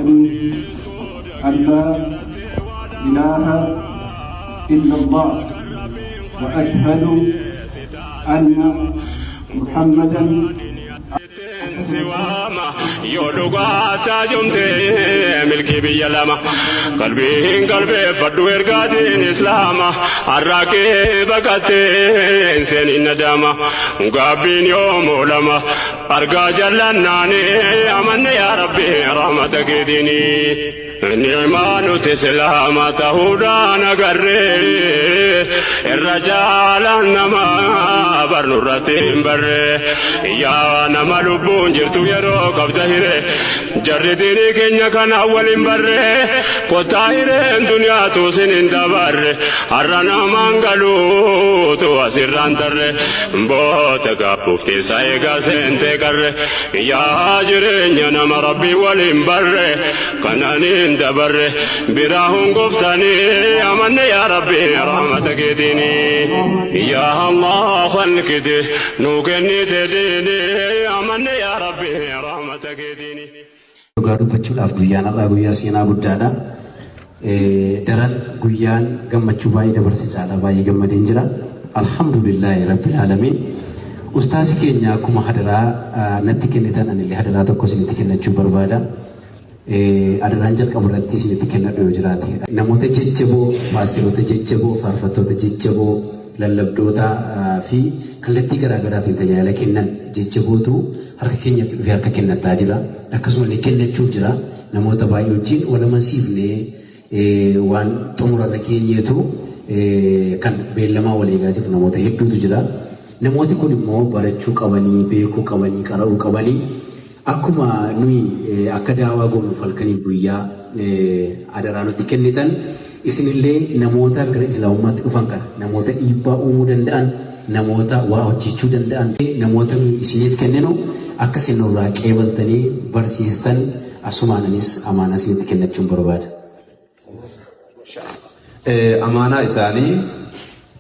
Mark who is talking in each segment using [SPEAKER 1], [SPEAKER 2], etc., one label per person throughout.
[SPEAKER 1] وأشهد أن لا إله إلا الله وأشهد أن محمدا
[SPEAKER 2] سواما يولوغاتا جمتي ملكي بيلاما قلبي بدو إرقادين إسلاما الراكي بقاتين سين نداما مقابين يوم ولما أرقا جلناني أمن يا ربي رحمتك ديني نعمان تسلام تهودان قرر الرجال نما برنورتين بر يا نما لبون جرتو يرو قبضه جرديني كنيا كان أول بر قطائر دنيا توسن دبر أرنا مانغلو تو أسران در بوتك بوفتي سايقا سنتي قر يا جرين نما ربي ولين بر كناني دبر براهم قفتني أمن يا ربي رحمتك ديني يا الله خلقتي نوكني تديني أمن يا ربي رحمتك ديني
[SPEAKER 3] Gadu fachuudhaaf guyyaan irraa guyyaa seenaa guddaadha. Daran guyyaan gammachuu baay'ee dabarsiisaadha. Baay'ee gammadeen jira. Alhamdulillahi rabbil alamin. Ustaasi keenya akkuma hadaraa natti kennitan anillee hadaraa tokko isinitti kennachuu barbaada. Adaraan jalqaba irratti isinitti kennadhu yoo jiraate namoota jajjaboo, paasteroota jajjaboo, faarfattoota jajjaboo, lallabdoota fi kallattii garaagaraatiin tajaajila kennan jajjabootu harka keenyatti dhufee harka kennataa jira. Akkasumallee kennachuuf jira. Namoota baay'ee wajjin wal amansiifnee waan xumurarra keenyeetu kan beellamaa wal eegaa jiru namoota hedduutu jira. Namooti kun immoo barachuu qabanii, beekuu qabanii, qara'uu qabanii akkuma nuyi akka daawaa goonu falkanii guyyaa adaraa nutti kennitan isinillee namoota gara islaamummaatti dhufan kana namoota dhiibbaa uumuu danda'an, namoota waa hojjechuu danda'an, namoota nuyi isiniif kenninu akka isin nurraa qeebaltanii barsiistan asumaananis amaanaa isinitti kennachuun barbaada.
[SPEAKER 4] Amaanaa isaanii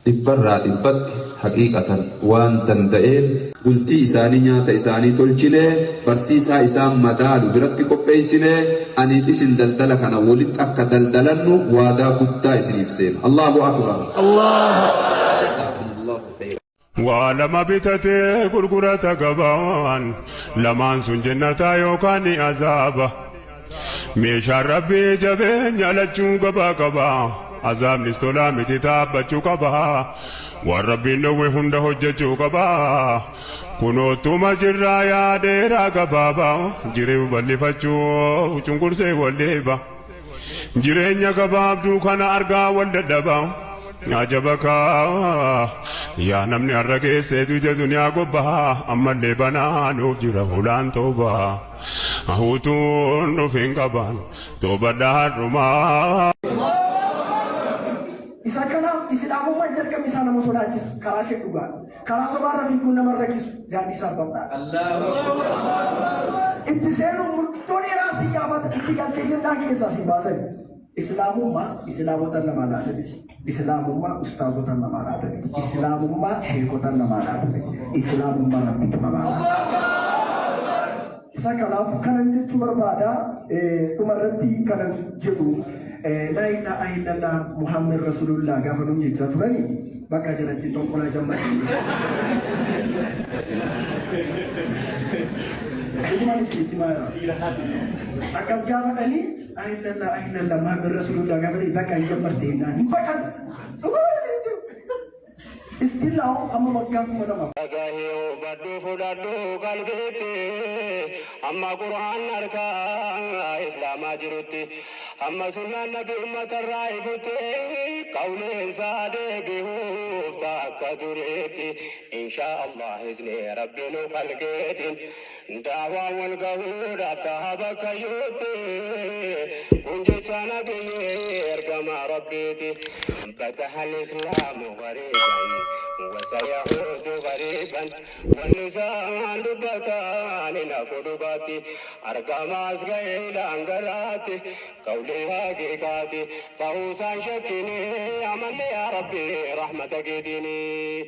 [SPEAKER 4] dhibbarraa dhibbatti haqiiqatan waan danda'een bultii isaanii nyaata isaanii tolchinee barsiisaa isaan madaalu biratti qopheessinee ani isin daldala kana walitti akka daldalannu waadaa guddaa isiniif seena. Allahu akbar.
[SPEAKER 2] ولما بيتتي غرغرة قبان لمان سن جنتا يوكاني عذابا ميشا ربي جبين يلجو قبا قبا عذاب نستولا متتابچو قبا والربي نوي هند حججو قبا كنوتو مجرى يا ديرا قبابا جريو بلفچو چنگرسي والليبا جرينيا قباب دو كان أرقا والدبا عجبك يا نمني الرقي سيدو دنيا قبها أما اللي بنانو جره لان توبا أهوتون نفين قبان توبا دار رما
[SPEAKER 5] Isa kana Islaamummaa jalqabni isaa nama sodaachisu karaa ishee dhugaa karaa sobaarra fiiguun nama rakkisu daandii isaa babbaadha. Itti seenuun murtoo dheeraa si gaafata itti galtee jennaan keessaa si baasan. Islaamummaa Islaamota namaa laatani. Islaamummaa ustaazota namaa laatani. Islaamummaa sheekota namaa laatani. Islaamummaa rabbitu namaa laatani. Isa kanaaf kanan jechuu barbaada dhumarratti kanan jedhu لا إله إلا الله محمد رسول الله قافلوا من جيت تراني بقى جلتي تنقل جمع ما نسيت ما أكاس قافلني إلا الله إلا الله محمد رسول الله قافلني بقى جمع دينا بقى استيلاو أما وقعكم ولا ما
[SPEAKER 2] أجاهيو بدو فلادو قلبيتي أما قرآن نركا إسلام جرتي أما سنة النبي أمة الرائفتي قول سادة بهوف تأكدريتي إن شاء الله إذن ربي نخلقيتي دعوة والقهود أفتحبك يوتي ونجيت نبي إرقم ربيتي فتح الإسلام غريبا وسيعود غريبا والنساء دبتان نفدباتي أرقام أسقيل أنقراتي قولي حقيقاتي فهوسا شكني أمن يا ربي رحمتك ديني